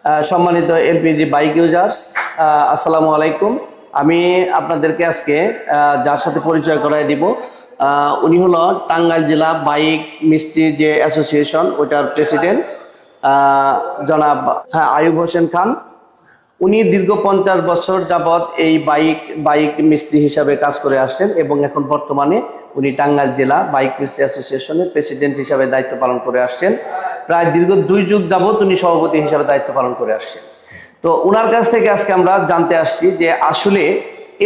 সম্মানিত LPG bike users, আসসালামু আলাইকুম। আমি আপনাদেরকে আজকে যার সাথে পরিচয় করাই দিব, উনি হলো টাঙ্গাইল জেলা বাইক মিস্ত্রি যে অ্যাসোসিয়েশন, ওইটার প্রেসিডেন্ট জনাব আয়ুব হোসেন খান। উনি দীর্ঘ 50 বছর যাবৎ এই বাইক মিস্ত্রি হিসাবে কাজ করে আসছেন এবং এখন বর্তমানে উনি টাঙ্গাইল জেলা বাইক মিস্ত্রি অ্যাসোসিয়েশনের প্রেসিডেন্ট হিসাবে দায়িত্ব পালন করে আসছেন। প্রায় দীর্ঘ 2 যুগ যাবৎ উনি সভাপতি হিসাবে দায়িত্ব পালন করে আসছেন। তো ওনার কাছ থেকে আজকে আমরা জানতে আসছি যে আসলে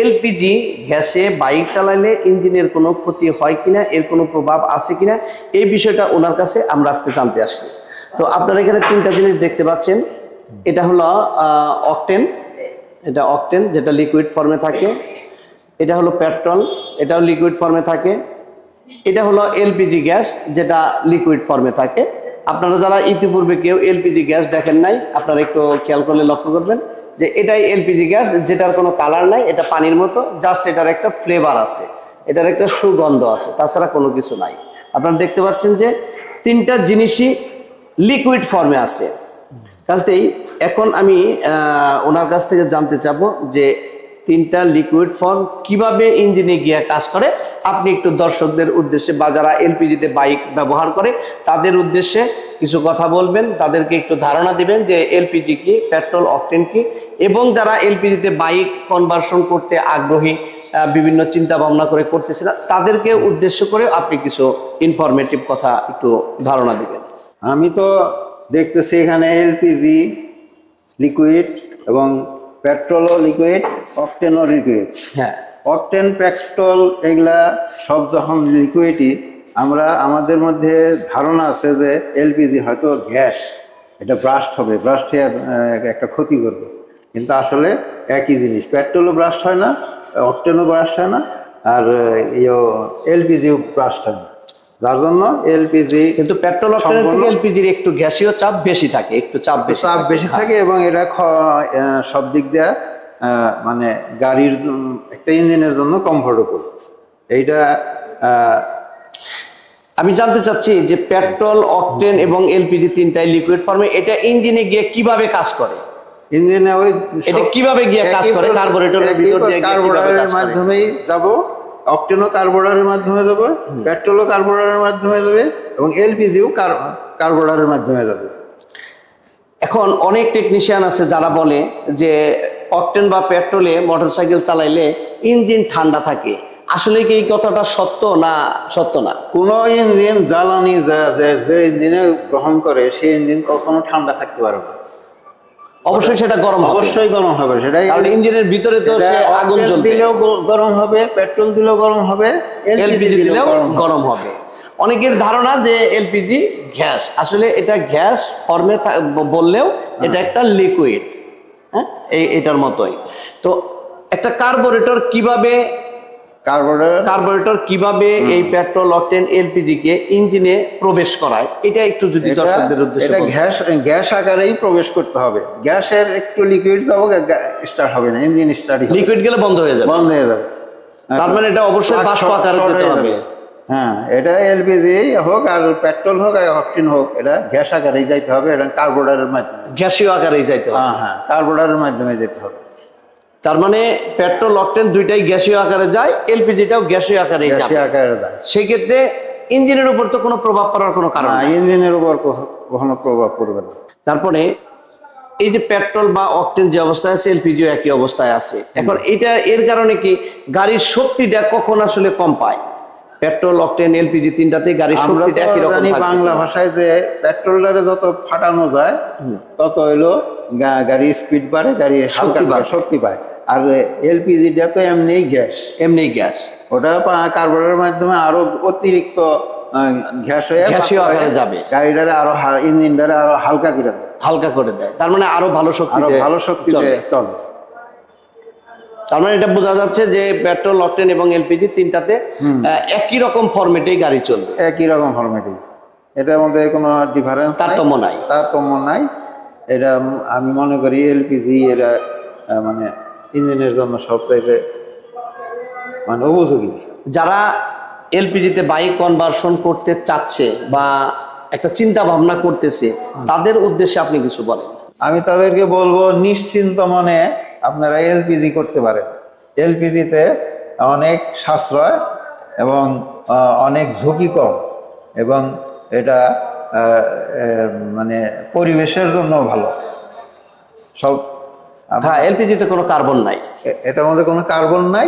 এলপিজি গ্যাসে বাইক চালালে ইঞ্জিনের কোনো ক্ষতি হয় কিনা, এর কোনো প্রভাব আছে কিনা, এই বিষয়টা ওনার কাছে আমরা আজকে জানতে আসছি। তো আপনারা এখানে 3টা জিনিস দেখতে পাচ্ছেন। এটা হলো অকটেন, এটা অকটেন যেটা লিকুইড ফর্মে থাকে। এটা হলো পেট্রোল, এটাও লিকুইড ফর্মে থাকে। এটা হলো এলপিজি গ্যাস, যেটা লিকুইড ফর্মে থাকে। আপনারা যারা ইতিপূর্বে কেউ এলপিজি গ্যাস দেখেন নাই, আপনারা একটু খেয়াল করলে লক্ষ্য করবেন যে এটাই এলপিজি গ্যাস, যেটার কোনো কালার নাই, এটা পানির মতো, জাস্ট এটার একটা ফ্লেভার আছে, এটার একটা সুগন্ধ আছে, তাছাড়া কোনো কিছু নাই। আপনারা দেখতে পাচ্ছেন যে 3টা জিনিসই লিকুইড ফর্মে আছে। কাজেই এখন আমি ওনার কাছ থেকে জানতে চাবো যে 3টা লিকুইড ফর্ম কিভাবে ইঞ্জিনে গিয়ে কাজ করে। আপনি একটু দর্শকদের উদ্দেশ্যে বা যারা এলপিজিতে বাইক ব্যবহার করে তাদের উদ্দেশ্যে কিছু কথা বলবেন, তাদেরকে একটু ধারণা দিবেন যে এলপিজি কি, পেট্রোল অকটেন কি, এবং যারা এলপিজিতে বাইক কনভার্সন করতে আগ্রহী, বিভিন্ন চিন্তা ভাবনা করে করতেছেন, তাদেরকে উদ্দেশ্য করে আপনি কিছু ইনফরমেটিভ কথা একটু ধারণা দিবেন। আমি তো দেখতেছি এখানে এলপিজি লিকুইড এবং পেট্রোলও লিকুইড, অকটেনও লিকুইড। হ্যাঁ, অকটেন, পেট্রোল এগুলা সব যখন লিকুইডই, আমাদের মধ্যে ধারণা আছে যে এলপিজি হয়তো গ্যাস, এটা ব্রাস্ট হবে, ব্রাস্ট হয়ে একটা ক্ষতি করবে, কিন্তু আসলে একই জিনিস। পেট্রোলও ব্রাস্ট হয় না, অকটেনও ব্রাস্ট হয় না, আর এলপিজিও ব্রাস্ট হয় না, যার জন্য এলপিজি। কিন্তু পেট্রোল অকটেনের থেকে এলপিজির একটু গ্যাসীয় চাপ বেশি থাকে, একটু চাপ বেশি থাকে এবং এটা সব দিক দিয়ে মানে গাড়ির একটা ইঞ্জিনের জন্য কমফোর্টেবল। এইটা আমি জানতে চাচ্ছি যে পেট্রোল, অকটেন এবং এলপিজি 3টাই লিকুইড ফর্মে, এটা ইঞ্জিনে গিয়ে কিভাবে কাজ করে? ইঞ্জিনে এটা কিভাবে গিয়ে কাজ করে? কার্বোরেটরের ভিতর দিয়ে কার্বোরেটরের মাধ্যমেই যাব, অকটেনও কার্বোরেটরের মাধ্যমে যাবে, পেট্রোলও কার্বোরেটরের মাধ্যমে যাবে, এবং এলপিজিও কার্বোরেটরের মাধ্যমে যাবে। এখন অনেক টেকনিশিয়ান আছে যারা বলে যে অকটেন বা পেট্রোলে মোটরসাইকেল চালাইলে ইঞ্জিন ঠান্ডা থাকে। আসলে কি এই কথাটা সত্য না সত্য না? কোন ইঞ্জিন জ্বালানি যে ইঞ্জিনে গ্রহণ করে সেই ইঞ্জিন কখনো ঠান্ডা থাকতে পারে না। অবশ্যই সেটা গরম হবে, অবশ্যই গরম হবে। সেটাই ইঞ্জিনের ভিতরে তো সে আগুন জ্বলবে, দিলেও গরম হবে, পেট্রোল দিলেও গরম হবে, এলপিজি দিলেও গরম হবে। অনেকের ধারণা যে এলপিজি গ্যাস, আসলে এটা গ্যাস ফর্মে বললেও এটা একটা লিকুইড, হ্যাঁ, এটার মতোই। তো একটা কার্বোরেটর কিভাবে এই পেট্রোল, অকটেন, এলপিজি কে ইঞ্জিনে প্রবেশ করায়, এটা একটু যদি দর্শকদের উদ্দেশ্যে। এটা গ্যাস আকারেই প্রবেশ করতে হবে। গ্যাসের একটু লিকুইড যাবো, স্টার্ট হবে না, ইঞ্জিন স্টার্ট, লিকুইড গেলে বন্ধ হয়ে যাবে। তার মানে এটা অবশ্যই বাষ্প আকারে যেতে হবে। হ্যাঁ, এটা এলপিজি হোক আর পেট্রোল হোক আর অকটেন হোক, এটা গ্যাস আকারেই যাইতে হবে, এটা কার্বোরেটরের মাধ্যমে, গ্যাসীয় আকারেই যাইতে হবে। হ্যাঁ, কার্বোরেটরের মাধ্যমে যেতে হবে। তার মানে পেট্রোল, অকটেন দুইটাই গ্যাসীয় আকারে যায়, এলপিজিটাও গ্যাসীয় আকারে যায়। সেক্ষেত্রে ইঞ্জিনের উপর তো কোনো প্রভাব পড়ার কোনো কারণ নেই, ইঞ্জিনের উপর কখনো প্রভাব পড়বে না। তারপরে এই যে পেট্রোল বা অকটেন যে অবস্থায় আছে, এলপিজিও একই অবস্থায় আছে। এখন এটা এর কারণে কি গাড়ির শক্তিটা কখন আসলে কম পায়? পেট্রোল, অকটেন, এলপিজি 3টাতে গাড়ির শক্তিটা একই রকম থাকে। বাংলা ভাষায় যে পেট্রোলটারে যত ফাটানো যায় তত হইলো গাড়ি স্পিড বাড়ে, গাড়ি শক্তি পায়। আর এলপিজিটা তো এমনি গ্যাস, ওটা কার্বোরেটরের মাধ্যমে আরো অতিরিক্ত গ্যাস হয়ে গ্যাসীয় আকারে যাবে, গাড়িটারে আরো ইঞ্জিনটারে আরো হালকা করে দেয়। তার মানে আরো ভালো শক্তি চলে। তার মানে এটা বোঝা যাচ্ছে যে পেট্রোল, অকটেন এবং এলপিজি 3টাতে একই রকম ফরম্যাটেই গাড়ি চলবে, একই রকম ফরম্যাটেই। এটার মধ্যে কোনো ডিফারেন্স, তারতম্য নাই। এটা আমি মনে করি এলপিজি এরা মানে ইঞ্জিনের জন্য সবচাইতে মানে উপযোগী। যারা এলপিজিতে বাইক কনভার্সন করতে চাচ্ছে বা একটা চিন্তা ভাবনা করতেছে, তাদের উদ্দেশ্যে আপনি কিছু বলেন। আমি তাদেরকে বলবো নিশ্চিন্ত মনে আপনারা এলপিজি করতে পারেন। এলপিজিতে অনেক সাশ্রয় এবং অনেক ঝুঁকি কম, এবং এটা মানে পরিবেশের জন্য ভালো সব। হ্যাঁ, এলপিজিতে কোনো কার্বন নাই। এটার মধ্যে কোনো কার্বন নাই,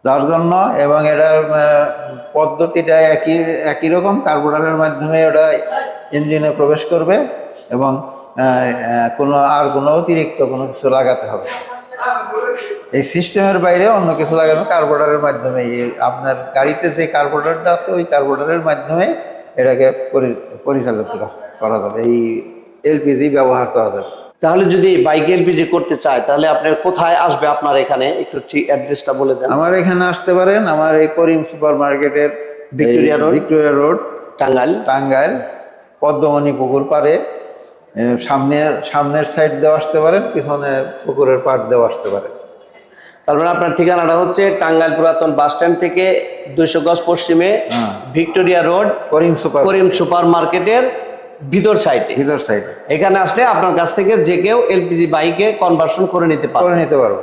যার জন্য, এবং এটার পদ্ধতিটা একই রকম। কার্বোরেটরের মাধ্যমে ওটা ইঞ্জিনে প্রবেশ করবে এবং কোনো অতিরিক্ত কোনো কিছু লাগাতে হবে, এই সিস্টেমের বাইরে অন্য কিছু লাগানো। কার্বোরেটরের মাধ্যমে আপনার গাড়িতে যে কার্বোরেটরটা আছে ওই কার্বোরেটরের মাধ্যমে এটাকে পরিচালিত করা যাবে, এই এলপিজি ব্যবহার করা যাবে। তাহলে যদি বাইকে এলপিজি করতে চায় তাহলে আপনার কোথায় আসবে? আপনার এখানে একটু ঠিক অ্যাড্রেসটা বলে দেন। আমার এখানে আসতে পারেন, আমার এই করিম সুপার মার্কেটের ভিক্টোরিয়া রোড টাঙ্গাইল পদ্মমণি পুকুর পাড়ে সামনের সাইড দেওয়া আসতে পারেন, পিছনের পুকুরের পাড় দেওয়া আসতে পারেন। তারপরে আপনার ঠিকানাটা হচ্ছে টাঙ্গাইল পুরাতন বাস স্ট্যান্ড থেকে 200 গজ পশ্চিমে ভিক্টোরিয়া রোড করিম সুপার মার্কেটের ভিতর সাইডে। সাইডে এখানে আসলে আপনার কাছ থেকে যে কেউ এলপিজি বাইকে কনভার্সন করে নিতে পারবে।